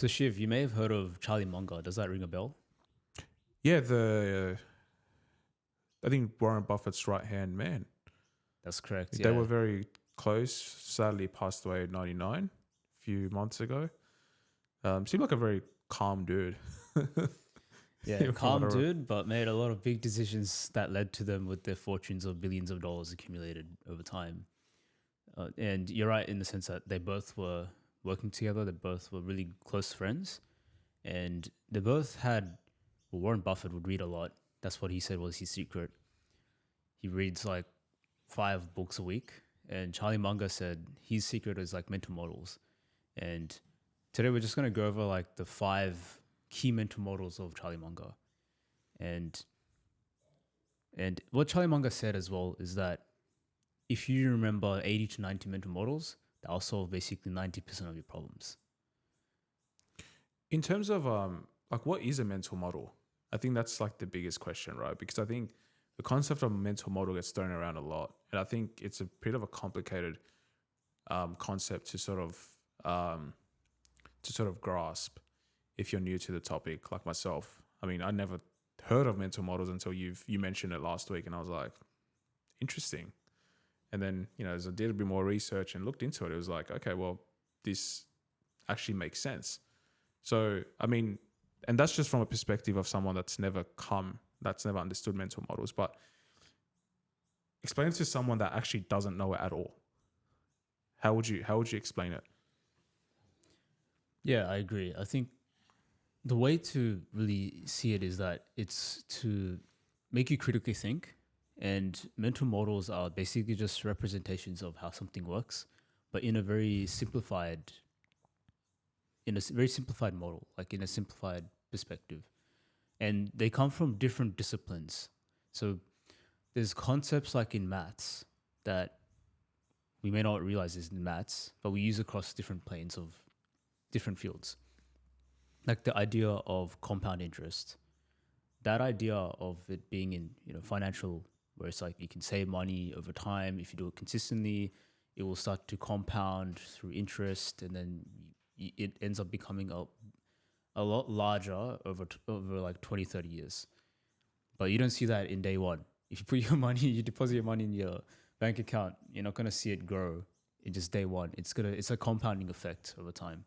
So Shiv, you may have heard of Charlie Munger. Does that ring a bell? Yeah, the I think Warren Buffett's right hand man. That's correct. They were Yeah. very close. Sadly, passed away at 99 a few months ago. Seemed like a very calm dude. Yeah, From what calm I dude, but made a lot of big decisions that led to them with their fortunes of billions of dollars accumulated over time. And you're right in the sense that they both were working together. They both were really close friends, and they both had. Well, Warren Buffett would read a lot. That's what he said was his secret. He reads like 5 books a week, and Charlie Munger said his secret is like mental models. And today we're just going to go over like the 5 key mental models of Charlie Munger. And what Charlie Munger said as well is that if you remember 80 to 90 mental models, that'll solve basically 90% of your problems. In terms of like what is a mental model? I think that's like the biggest question, right? Because I think the concept of a mental model gets thrown around a lot, and I think it's a bit of a complicated concept to sort of grasp if you're new to the topic, like myself. I mean, I never heard of mental models until you mentioned it last week, and I was like, interesting. And then, as I did a bit more research and looked into it, it was like, okay, well, this actually makes sense. So, I mean, and that's just from a perspective of someone that's never understood mental models. But explain it to someone that actually doesn't know it at all. How would you explain it? Yeah, I agree. I think the way to really see it is that it's to make you critically think, and mental models are basically just representations of how something works, but in a very simplified model, like in a simplified perspective. And they come from different disciplines. So there's concepts like in maths that we may not realize is in maths, but we use across different planes of different fields. Like the idea of compound interest. That idea of it being in, financial, where it's like you can save money over time. If you do it consistently, it will start to compound through interest, and then it ends up becoming a lot larger over like 20, 30 years. But you don't see that in day one. If you put your money, you deposit your money in your bank account, you're not going to see it grow in just day one. It's a compounding effect over time.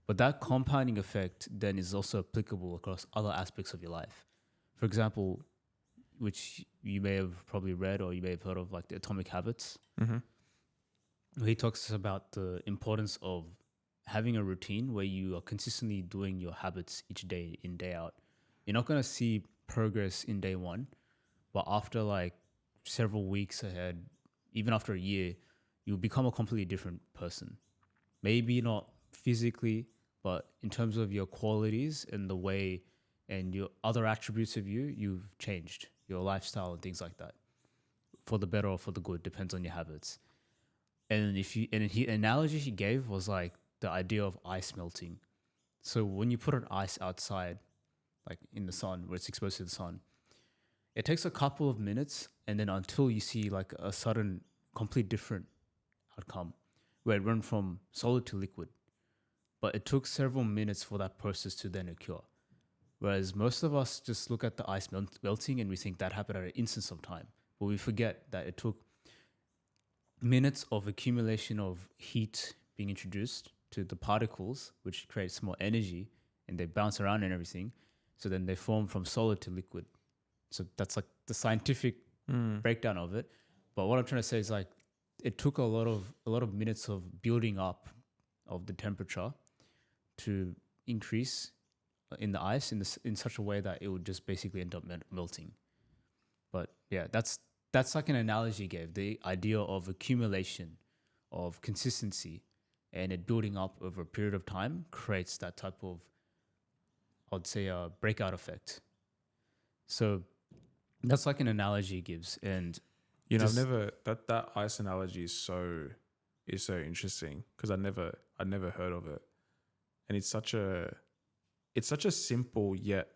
But that compounding effect then is also applicable across other aspects of your life. For example, which you may have probably read or you may have heard of, like the Atomic Habits. Mm-hmm. He talks about the importance of having a routine where you are consistently doing your habits each day in, day out. You're not going to see progress in day one, but after like several weeks ahead, even after a year, you'll become a completely different person. Maybe not physically, but in terms of your qualities and the way and your other attributes of you, you've changed your lifestyle and things like that, for the better or for the good, depends on your habits. And the analogy he gave was like the idea of ice melting. So when you put an ice outside, like in the sun, where it's exposed to the sun, it takes a couple of minutes, and then until you see like a sudden, complete different outcome, where it went from solid to liquid. But it took several minutes for that process to then occur. Whereas most of us just look at the ice melting and we think that happened at an instance of time. But we forget that it took minutes of accumulation of heat being introduced to the particles, which creates more energy, and they bounce around and everything. So then they form from solid to liquid. So that's like the scientific breakdown of it. But what I'm trying to say is like it took a lot of minutes of building up of the temperature to increase in the ice in such a way that it would just basically end up melting. But yeah, that's like an analogy he gave, the idea of accumulation, of consistency, and it building up over a period of time creates that type of, I'd say, a breakout effect. So that's like an analogy he gives. And I've never that ice analogy is so interesting because I never heard of it, and it's such a simple, yet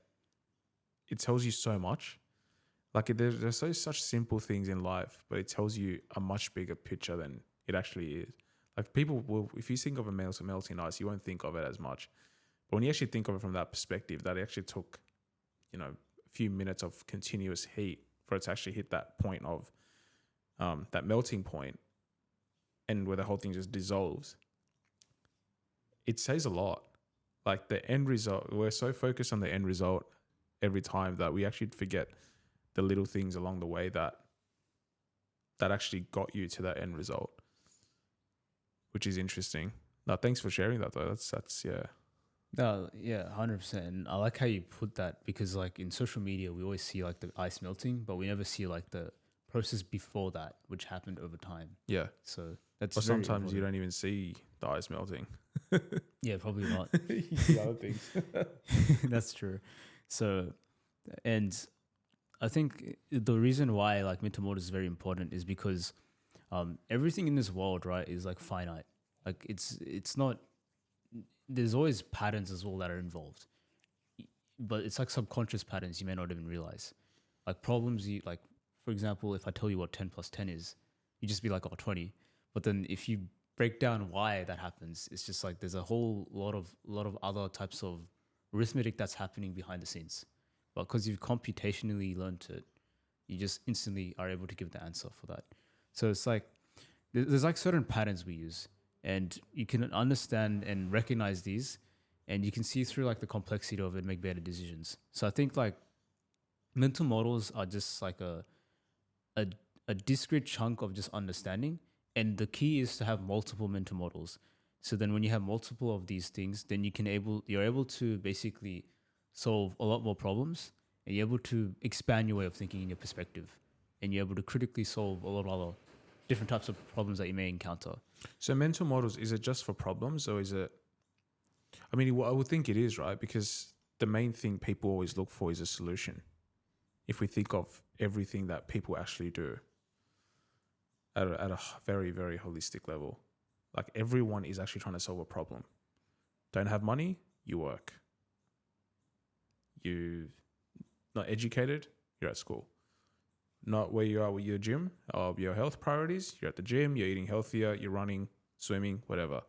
it tells you so much. Like there's such simple things in life, but it tells you a much bigger picture than it actually is. Like people will, if you think of a melting ice, you won't think of it as much. But when you actually think of it from that perspective, that it actually took, a few minutes of continuous heat for it to actually hit that point of that melting point, and where the whole thing just dissolves. It says a lot. Like the end result, we're so focused on the end result every time that we actually forget the little things along the way that actually got you to that end result, which is interesting. Now, thanks for sharing that though. That's yeah. No, yeah, 100%. And I like how you put that, because like in social media, we always see like the ice melting, but we never see like the process before that, which happened over time. Yeah. So that's Or very sometimes you important. don't even see the ice melting. Yeah, probably not. You see other things. That's true. So, and I think the reason why like mental model is very important is because everything in this world, right, is like finite. Like it's not. There's always patterns as well that are involved, but it's like subconscious patterns you may not even realize. Like problems, you like, for example, if I tell you what 10 plus 10 is, you just be like, oh, 20. But then if you break down why that happens, it's just like there's a whole lot of other types of arithmetic that's happening behind the scenes. But because you've computationally learned it, you just instantly are able to give the answer for that. So it's like there's like certain patterns we use, and you can understand and recognize these, and you can see through like the complexity of it and make better decisions. So I think like mental models are just like a, a discrete chunk of just understanding, and the key is to have multiple mental models. So then when you have multiple of these things, then you're able to basically solve a lot more problems, and you're able to expand your way of thinking in your perspective, and you're able to critically solve a lot of other different types of problems that you may encounter. So mental models, is it just for problems, or is it? I mean, I would think it is, right? Because the main thing people always look for is a solution. If we think of everything that people actually do at a very, very holistic level, like everyone is actually trying to solve a problem. Don't have money, you work. You not educated, you're at school. Not where you are with your gym or your health priorities, you're at the gym, you're eating healthier, you're running, swimming, whatever.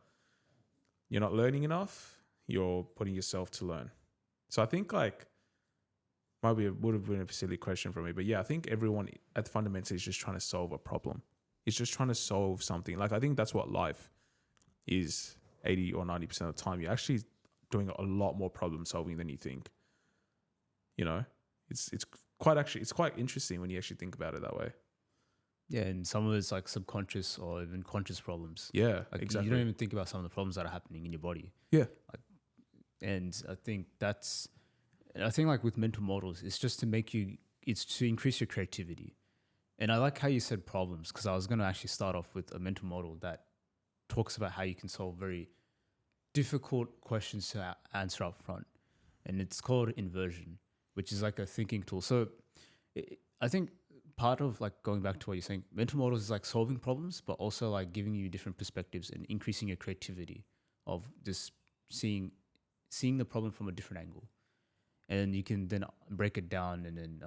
You're not learning enough, you're putting yourself to learn. So I think like, it would have been a silly question for me, but yeah, I think everyone at fundamentally is just trying to solve a problem. It's just trying to solve something. Like I think that's what life is 80 or 90% of the time. You're actually doing a lot more problem solving than you think. It's quite interesting when you actually think about it that way. Yeah, and some of it's like subconscious or even conscious problems. Yeah, Like exactly. you don't even think about some of the problems that are happening in your body. Yeah. And I think like with mental models, it's just it's to increase your creativity. And I like how you said problems, because I was going to actually start off with a mental model that talks about how you can solve very difficult questions to answer up front. And it's called inversion, which is like a thinking tool. So I think part of like going back to what you're saying, mental models is like solving problems, but also like giving you different perspectives and increasing your creativity of just seeing the problem from a different angle. And you can then break it down and then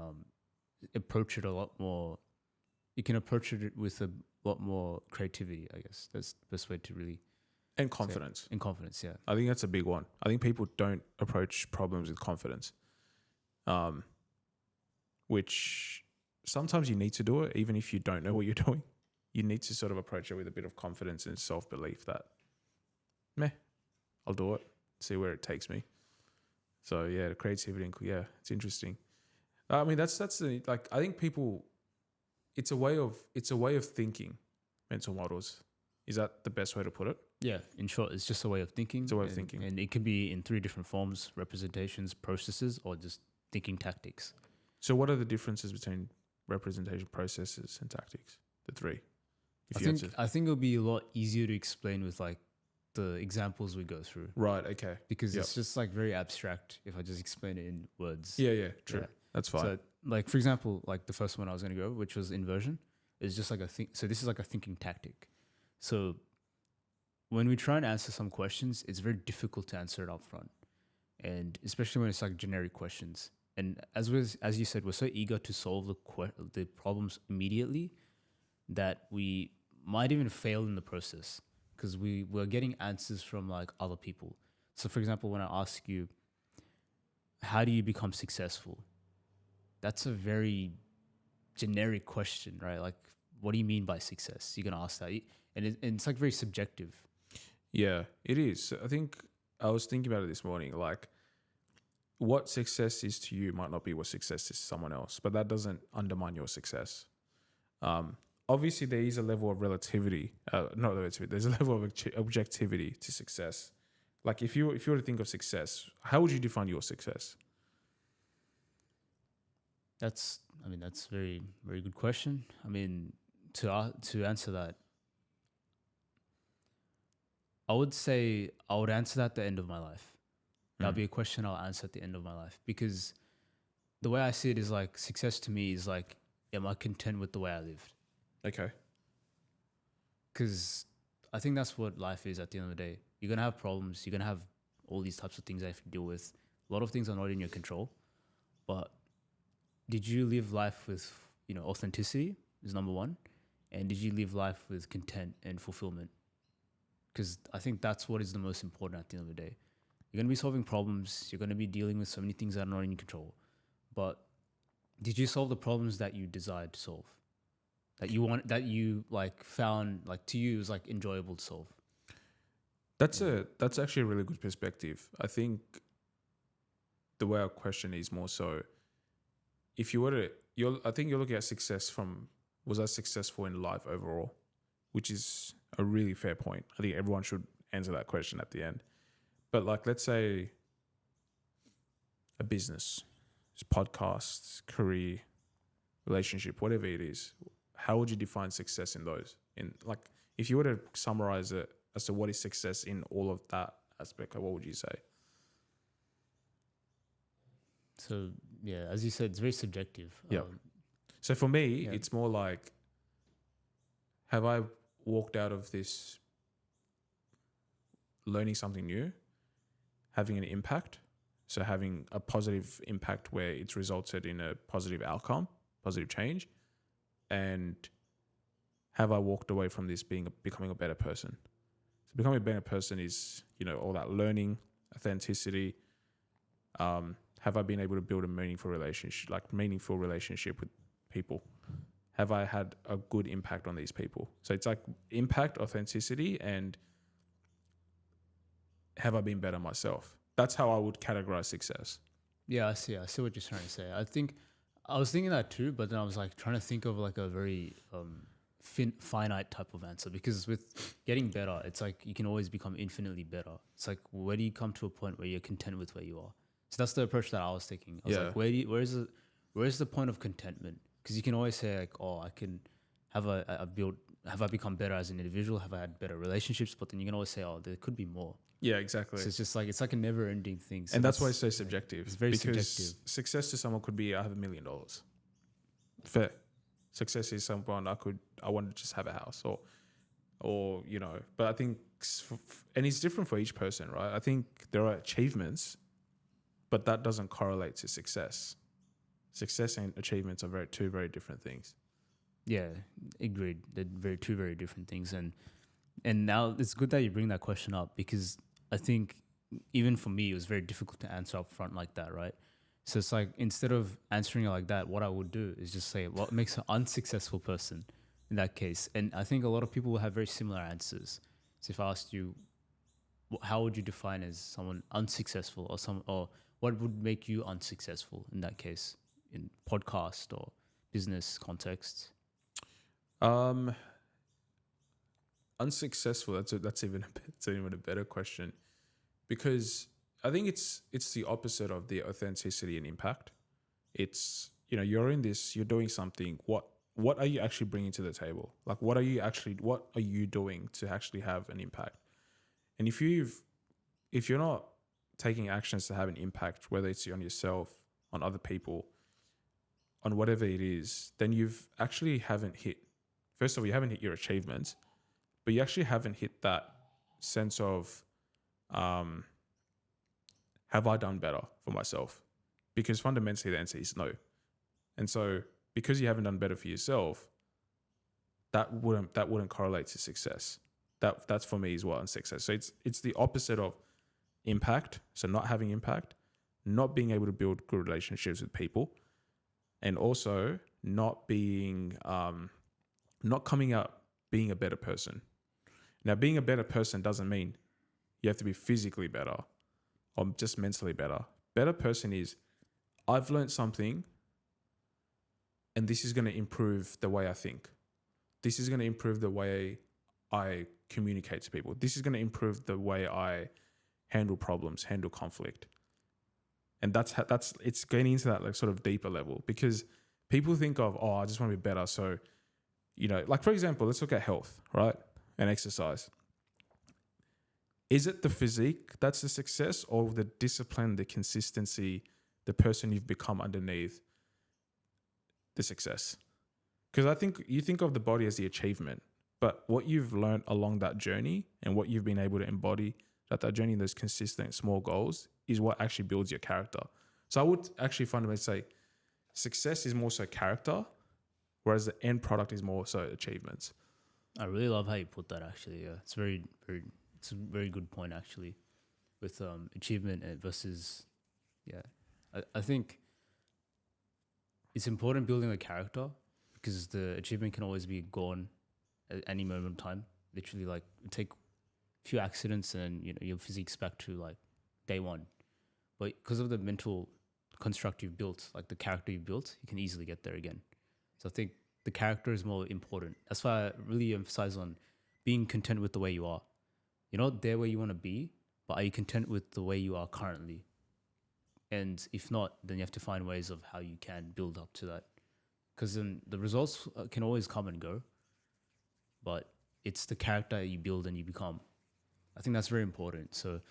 approach it a lot more. You can approach it with a lot more creativity, I guess. That's the best way to really... And confidence. And confidence, yeah. I think that's a big one. I think people don't approach problems with confidence, which sometimes you need to do it, even if you don't know what you're doing. You need to sort of approach it with a bit of confidence and self-belief that, I'll do it, see where it takes me. So yeah, the creativity, it's interesting. I mean, that's like, I think people, it's a way of thinking, mental models. Is that the best way to put it? Yeah, in short, it's just a way of thinking. It's a way of thinking. And it can be in 3 different forms: representations, processes, or just thinking tactics. So what are the differences between representation, processes, and tactics? The 3. I think it'll be a lot easier to explain with like the examples we go through. Right, okay. Because it's just like very abstract if I just explain it in words. Yeah, true. Yeah. That's fine. So like, for example, like the first one I was going to go, which was inversion, is just like so this is like a thinking tactic. So when we try and answer some questions, it's very difficult to answer it up front. And especially when it's like generic questions. And as you said, we're so eager to solve the problems immediately that we might even fail in the process, because we're getting answers from like other people. So, for example, when I ask you, how do you become successful? That's a very generic question, right? Like, what do you mean by success? You're gonna ask that, and it's like very subjective. Yeah, it is. I think I was thinking about it this morning. Like, what success is to you might not be what success is to someone else, but that doesn't undermine your success. Obviously, there is a level of relativity, not relativity. There's a level of objectivity to success. Like, if you were to think of success, how would you define your success? That's, I mean, that's very very good question. I mean, to answer that, I would say I would answer that at the end of my life. That'll be a question I'll answer at the end of my life, because the way I see it is like success to me is like, am I content with the way I lived? Okay. Because I think that's what life is at the end of the day. You're gonna have problems. You're gonna have all these types of things that you have to deal with. A lot of things are not in your control. But did you live life with, authenticity is number one, and did you live life with content and fulfillment? Because I think that's what is the most important at the end of the day. You're gonna be solving problems. You're gonna be dealing with so many things that are not in your control. But did you solve the problems that you desired to solve? That you want, that you like found like to you is like enjoyable to solve. That's actually a really good perspective. I think the way our question is more so, if you were to, I think you're looking at success from, was I successful in life overall, which is a really fair point. I think everyone should answer that question at the end. But like, let's say a business, podcasts, career, relationship, whatever it is, how would you define success in those? In like, if you were to summarize it as to what is success in all of that aspect, what would you say? So yeah, as you said, it's very subjective. Yeah. So for me, Yeah. it's more like, have I walked out of this learning something new, having an impact? So having a positive impact where it's resulted in a positive outcome, positive change, and have I walked away from this becoming a better person? So becoming a better person is, all that learning, authenticity. Have I been able to build a meaningful relationship with people? Have I had a good impact on these people? So it's like impact, authenticity, and have I been better myself? That's how I would categorize success. Yeah, I see what you're trying to say. I think I was thinking that too, but then I was like trying to think of like a very finite type of answer, because with getting better, it's like you can always become infinitely better. It's like, where do you come to a point where you're content with where you are? So that's the approach that I was taking. I was like, where's the point of contentment? Because you can always say like, oh, I can have I become better as an individual? Have I had better relationships? But then you can always say, oh, there could be more. Yeah, exactly. So it's just like, it's like a never ending thing. So and that's why it's so subjective. It's very because subjective. Success to someone could be, I have $1 million. Fair. Success is someone I want to just have a house or but I think, and it's different for each person, right? I think there are achievements, but that doesn't correlate to success. Success and achievements are two very different things. Yeah, agreed. They're two very different things. And now it's good that you bring that question up, because I think even for me, it was very difficult to answer up front like that, right? So it's like, instead of answering it like that, what I would do is just say, what makes an unsuccessful person in that case? And I think a lot of people will have very similar answers. So if I asked you, how would you define as someone unsuccessful, or what would make you unsuccessful in that case, in podcast or business context? Unsuccessful. That's even a better question, because I think it's the opposite of the authenticity and impact. It's, you're in this, you're doing something. What are you actually bringing to the table? Like, what are you doing to actually have an impact? And if you're not taking actions to have an impact, whether it's on yourself, on other people, on whatever it is, then you've actually haven't hit. First of all, you haven't hit your achievements, but you actually haven't hit that sense of, have I done better for myself? Because fundamentally the answer is no. And so because you haven't done better for yourself, that wouldn't correlate to success. That's for me as well in success. So it's the opposite of impact, so not having impact, not being able to build good relationships with people, and also not being, not coming out being a better person. Now, being a better person doesn't mean you have to be physically better or just mentally better. Better person is, I've learned something and this is going to improve the way I think. This is going to improve the way I communicate to people. This is going to improve the way I handle problems, handle conflict. And that's it's getting into that like sort of deeper level, because people think of, oh, I just want to be better. So, like for example, let's look at health, right? And exercise. Is it the physique that's the success, or the discipline, the consistency, the person you've become underneath the success? Because I think you think of the body as the achievement, but what you've learned along that journey and what you've been able to embody that journey, those consistent small goals, is what actually builds your character. So I would actually fundamentally say success is more so character, whereas the end product is more so achievements. I really love how you put that. Actually, yeah, it's it's a very good point actually, with achievement versus, yeah, I think it's important building a character, because the achievement can always be gone at any moment in time. Literally, like take a few accidents and your physique's back to like day one. But because of the mental construct you've built, like the character you've built, you can easily get there again. So I think the character is more important. That's why I really emphasize on being content with the way you are. You're not there where you want to be, but are you content with the way you are currently? And if not, then you have to find ways of how you can build up to that. Because then the results can always come and go, but it's the character you build and you become. I think that's very important. So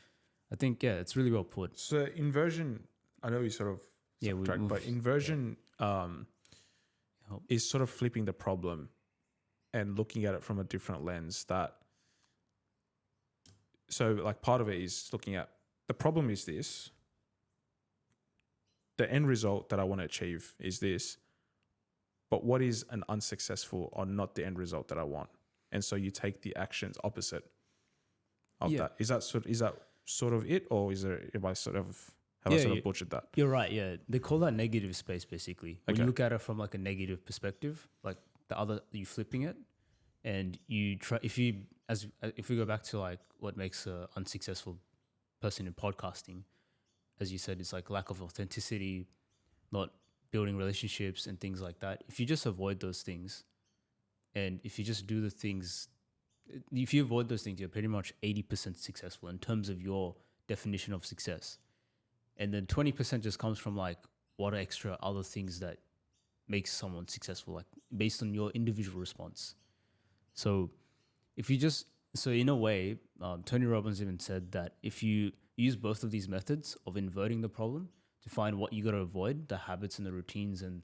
I think, yeah, it's really well put. So inversion, I know we sort of subtract, but inversion is sort of flipping the problem and looking at it from a different lens. So like part of it is looking at the problem is this, the end result that I want to achieve is this, but what is an unsuccessful or not the end result that I want? And so you take the actions opposite of that. Is that sort of it, or have I sort of butchered that? You're right. Yeah, they call that negative space basically. When you look at it from like a negative perspective, like you flipping it, and you try. If we go back to like what makes an unsuccessful person in podcasting, as you said, it's like lack of authenticity, not building relationships and things like that. If you just avoid those things, and if you just do the things, if you avoid those things, you're pretty much 80% successful in terms of your definition of success. And then 20% just comes from like what are extra other things that makes someone successful, like based on your individual response. So in a way, Tony Robbins even said that if you use both of these methods of inverting the problem to find what you got to avoid, the habits and the routines and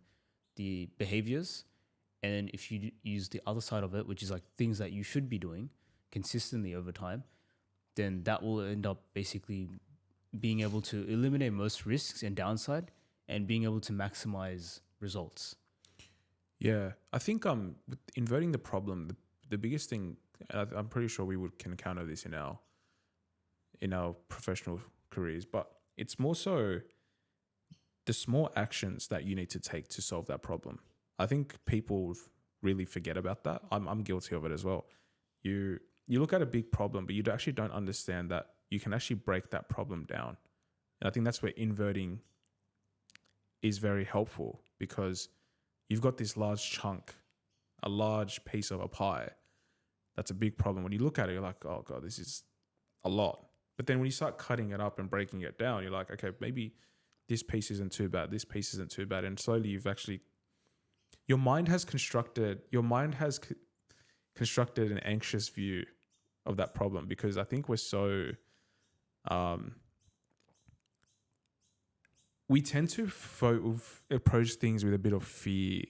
the behaviors, and if you use the other side of it, which is like things that you should be doing consistently over time, then that will end up basically being able to eliminate most risks and downside and being able to maximize results. Yeah, I think with inverting the problem, the biggest thing, and I'm pretty sure can encounter this in our professional careers, but it's more so the small actions that you need to take to solve that problem. I think people really forget about that. I'm guilty of it as well. You look at a big problem, but you actually don't understand that you can actually break that problem down. And I think that's where inverting is very helpful, because you've got this large chunk, a large piece of a pie. That's a big problem. When you look at it, you're like, oh God, this is a lot. But then when you start cutting it up and breaking it down, you're like, okay, maybe this piece isn't too bad. This piece isn't too bad. And slowly your mind has constructed an anxious view of that problem, because I think we're so, we tend to approach things with a bit of fear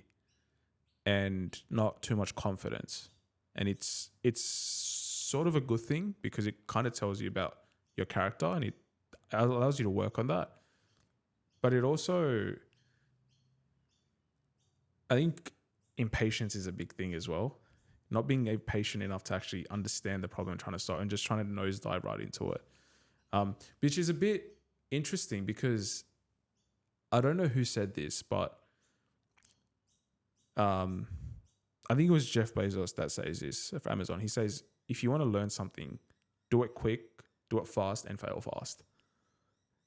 and not too much confidence. And it's sort of a good thing, because it kind of tells you about your character and it allows you to work on that. But it also, I think impatience is a big thing as well. Not being patient enough to actually understand the problem and trying to solve, and just trying to nosedive right into it. Which is a bit interesting because I don't know who said this, but I think it was Jeff Bezos that says this of Amazon. He says, if you want to learn something, do it quick, do it fast, and fail fast,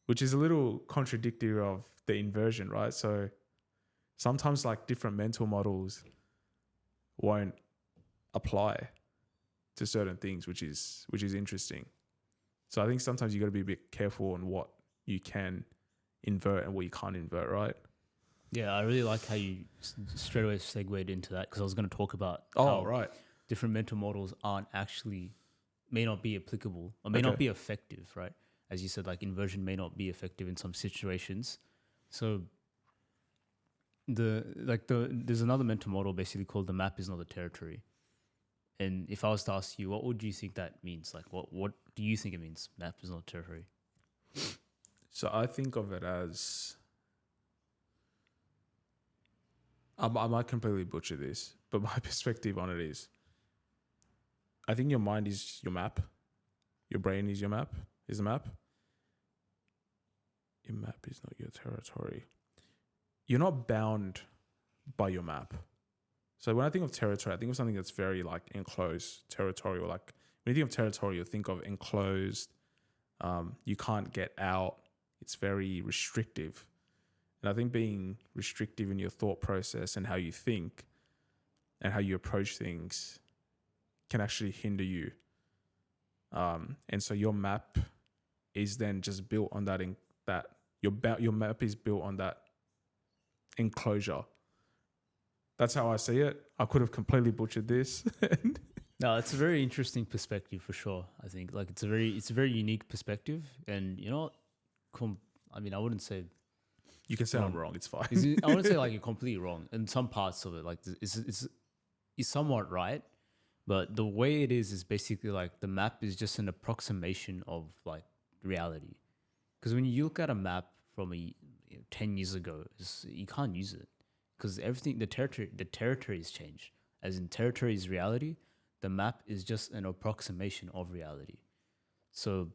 which is a little contradictory of the inversion, right? So sometimes like different mental models won't apply to certain things, which is interesting. So I think sometimes you got to be a bit careful on what you can invert and what you can't invert, right? Yeah, I really like how you straight away segued into that, because I was going to talk about Oh, how right. different mental models may not be applicable or may Okay. not be effective, right? As you said, like inversion may not be effective in some situations. So there's another mental model basically called the map is not the territory. And if I was to ask you, what would you think that means? Like, what do you think it means? Map is not territory. So I think of it as, I might completely butcher this, but my perspective on it is, I think your mind is your map. Your brain is your map, is the map. Your map is not your territory. You're not bound by your map. So when I think of territory, I think of something that's very like enclosed territory, or like when you think of territory, you think of enclosed. You can't get out. It's very restrictive. And I think being restrictive in your thought process and how you think and how you approach things can actually hinder you. And so your map is then just built on your map is built on that enclosure. That's how I see it. I could have completely butchered this. No, it's a very interesting perspective for sure. I think like it's a very unique perspective, and you know, I mean, I wouldn't say You can say I'm wrong. It's fine. I wouldn't say like you're completely wrong in some parts of it. Like it's somewhat right, but the way it is basically like the map is just an approximation of like reality. Because when you look at a map from 10 years ago, you can't use it because everything the territory has changed. As in, territory is reality. The map is just an approximation of reality. So,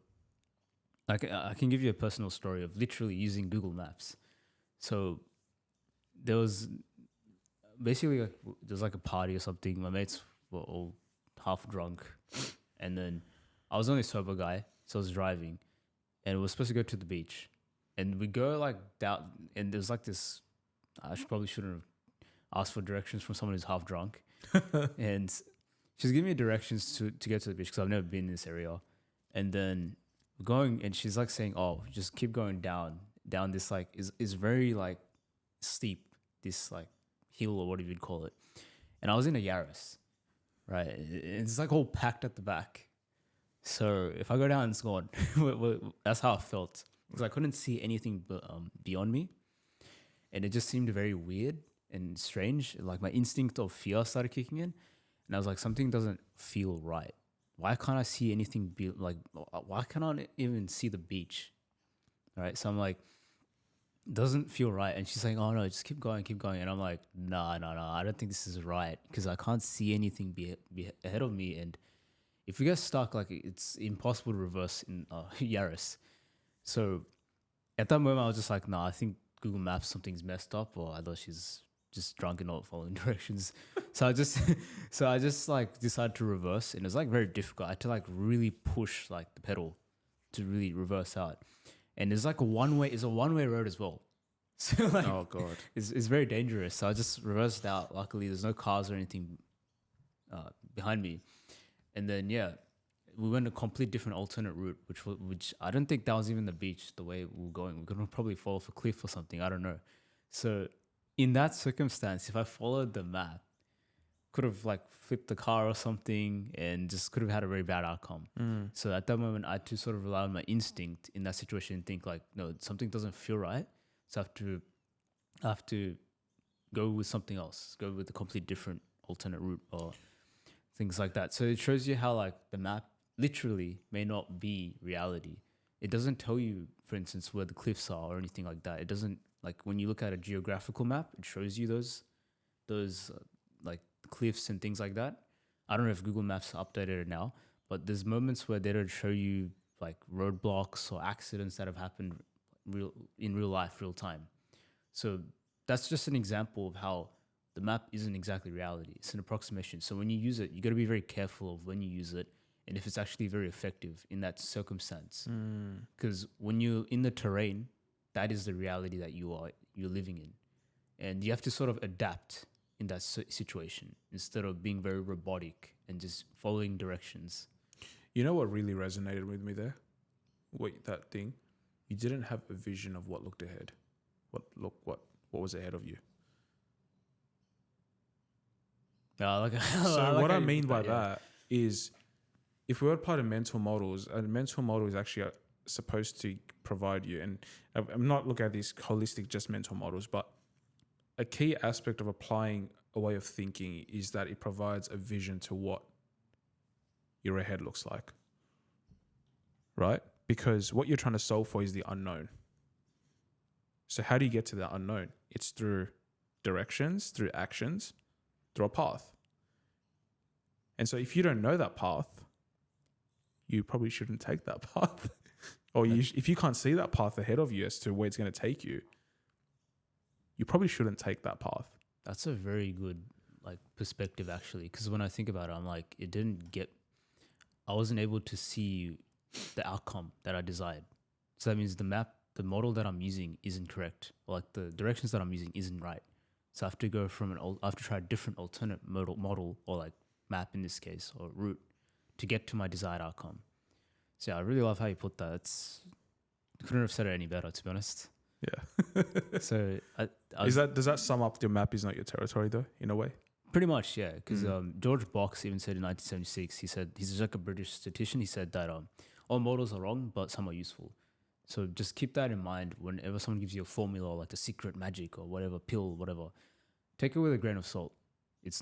like, I can give you a personal story of literally using Google Maps. So, there was basically there's like a party or something. My mates were all half drunk, and then I was the only sober guy, so I was driving, and we were supposed to go to the beach, and we go like down, and there's like this. Probably shouldn't have asked for directions from someone who's half drunk, and she's giving me directions to get to the beach because I've never been in this area, and then we're going, and she's like saying, "Oh, just keep going down this like is very like steep, this like hill or whatever you'd call it." And I was in a Yaris, right? It's like all packed at the back. So if I go down, it's gone. That's how I felt because I couldn't see anything beyond me, and it just seemed very weird and strange. Like my instinct of fear started kicking in, and I was like, something doesn't feel right. Why can't I see anything? Why can't I even see the beach? All right, so I'm like, doesn't feel right. And she's saying, "Oh no, just keep going, keep going." And I'm like, "Nah, I don't think this is right because I can't see anything be ahead of me. And if we get stuck, like it's impossible to reverse in Yaris." So at that moment, I was just like, "Nah, I think Google Maps something's messed up, or I thought she's just drunk and not following directions." So I just like decided to reverse, and it was like very difficult. I had to like really push like the pedal to really reverse out. And it's like a one way road as well. So like, Oh god, it's very dangerous. So I just reversed out. Luckily, there's no cars or anything behind me. And then we went a complete different alternate route, which I don't think that was even the beach. The way we were going, we're gonna probably fall off a cliff or something. I don't know. So in that circumstance, if I followed the map, could have like flipped the car or something, and just could have had a very bad outcome. So at that moment, I had to sort of rely on my instinct in that situation and think like, no, something doesn't feel right. So I have to go with something else, go with a complete different alternate route or things like that. So it shows you how like the map literally may not be reality. It doesn't tell you, for instance, where the cliffs are or anything like that. It doesn't, like when you look at a geographical map, it shows you those like cliffs and things like that. I don't know if Google Maps updated it now, but there's moments where they don't show you like roadblocks or accidents that have happened in real life, real time. So that's just an example of how the map isn't exactly reality. It's an approximation. So when you use it, you got to be very careful of when you use it and if it's actually very effective in that circumstance. Because when you're in the terrain, that is the reality that you're living in, and you have to sort of adapt in that situation instead of being very robotic and just following directions. You know what really resonated with me there? Wait, that thing. You didn't have a vision of what looked ahead. What was ahead of you? So what I mean by that is, if we were part of mental models, a mental model is actually supposed to provide you, and I'm not looking at these holistic just mental models, but a key aspect of applying a way of thinking is that it provides a vision to what your ahead looks like, right? Because what you're trying to solve for is the unknown. So how do you get to that unknown? It's through directions, through actions, through a path. And so if you don't know that path, you probably shouldn't take that path. Or if you can't see that path ahead of you as to where it's going to take you, you probably shouldn't take that path. That's a very good perspective, actually, because when I think about it, I'm like, I wasn't able to see the outcome that I desired. So that means the model that I'm using isn't correct, or like the directions that I'm using isn't right. So I have to go I have to try a different alternate model or like map in this case, or route, to get to my desired outcome. So yeah, I really love how you put that. I couldn't have said it any better, to be honest. Yeah. So does that sum up your map is not your territory though, in a way? Pretty much, yeah. Because George Box even said in 1976, he said, he's like a British statistician, he said that all models are wrong, but some are useful. So just keep that in mind whenever someone gives you a formula or like the secret magic or whatever, pill, whatever. Take it with a grain of salt. It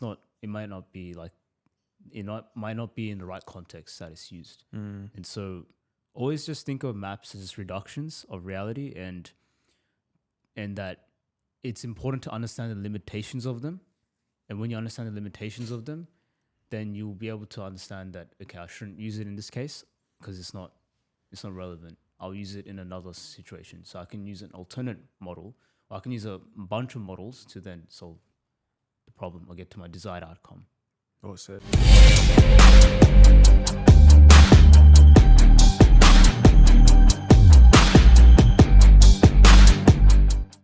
might not be in the right context that it's used. And so always just think of maps as reductions of reality, and that it's important to understand the limitations of them. And when you understand the limitations of them, then you'll be able to understand that, okay, I shouldn't use it in this case because it's not relevant. I'll use it in another situation. So I can use an alternate model, or I can use a bunch of models to then solve the problem or get to my desired outcome. Well said.